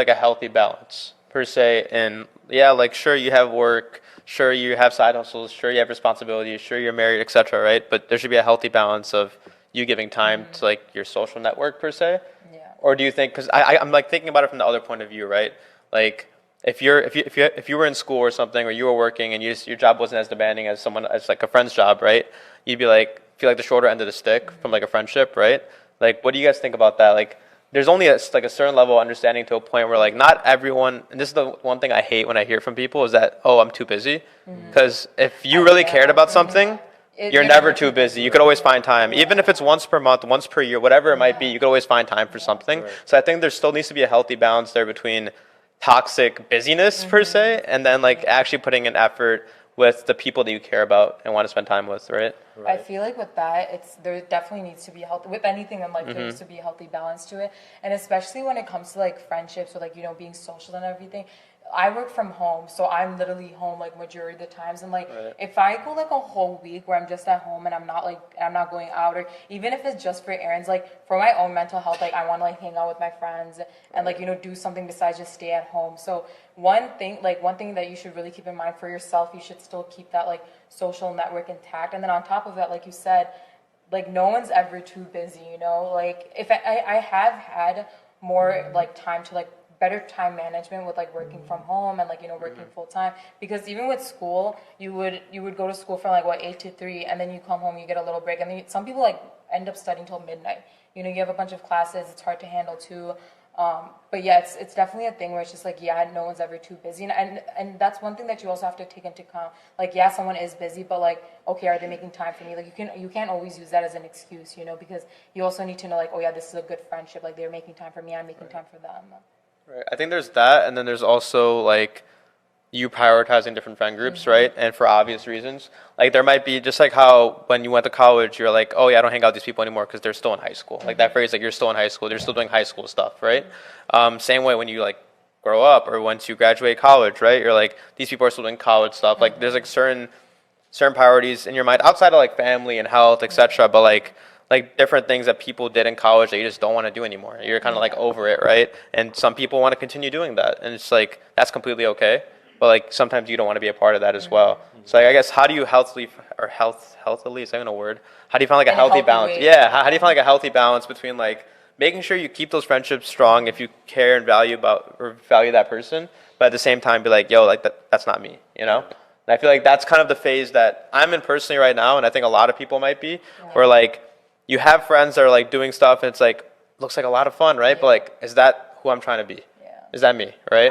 like a healthy balance per se. And yeah, like sure you have work, sure you have side hustles, sure you have responsibilities, sure you're married, etc. Right? But there should be a healthy balance of you giving time to like your social network per se. Yeah. Or do you think? Because I'm like thinking about it from the other point of view, right? Like if you were in school or something, or you were working and your job wasn't as demanding as someone as like a friend's job, right? You'd be like feel like the shorter end of the stick from like a friendship, right? Like, what do you guys think about that? Like, there's only like a certain level of understanding to a point where like not everyone. And this is the one thing I hate when I hear from people is that, oh, I'm too busy. Because if you really cared about something, you're never too busy. You could always find time, even if it's once per month, once per year, whatever it might be. You could always find time for something. So I think there still needs to be a healthy balance there between toxic busyness per se, and then like actually putting an effort with the people that you care about and want to spend time with, right? I feel like with that, there definitely needs to be healthy with anything in life. There needs to be a healthy balance to it, and especially when it comes to like friendships or like being social and everything. I work from home, so I'm literally home like majority of the times. And like if I go like a whole week where I'm just at home and I'm not going out, or even if it's just for errands, like for my own mental health, like I want to like hang out with my friends and like do something besides just stay at home. So one thing that you should really keep in mind for yourself, you should still keep that like social network intact. And then on top of that, like you said, like no one's ever too busy, like if I have had more like time to like better time management with like working from home and like working full time, because even with school you would go to school from like 8 to 3, and then you come home, you get a little break, and then some people like end up studying till midnight. You have a bunch of classes, it's hard to handle too. But yeah, it's definitely a thing where it's just like, yeah, no one's ever too busy, and that's one thing that you also have to take into account. Like, yeah, someone is busy, but like, okay, are they making time for me? Like, you can't always use that as an excuse, because you also need to know like, oh yeah, this is a good friendship, like they're making time for me, I'm making time for them. Right. I think there's that, and then there's also like you prioritizing different friend groups, right? And for obvious reasons, like there might be just like how when you went to college, you're like, oh yeah, I don't hang out with these people anymore because they're still in high school. Like that phrase, like you're still in high school, they're still doing high school stuff, right? Same way when you like grow up or once you graduate college, right? You're like, these people are still doing college stuff. Like there's like certain priorities in your mind outside of like family and health, etc. But like different things that people did in college that you just don't want to do anymore. You're kind of like over it, right? And some people want to continue doing that, and it's like that's completely okay. But like sometimes you don't want to be a part of that as well. So like, I guess how do you healthily is that even a word? How do you find like a healthy balance? Way. Yeah, how do you find like a healthy balance between like making sure you keep those friendships strong if you care and value that person, but at the same time be like, yo, like that's not me, And I feel like that's kind of the phase that I'm in personally right now, and I think a lot of people might be, where like you have friends that are like doing stuff and it's like looks like a lot of fun, right? But like, is that who I'm trying to be? Is that me, right?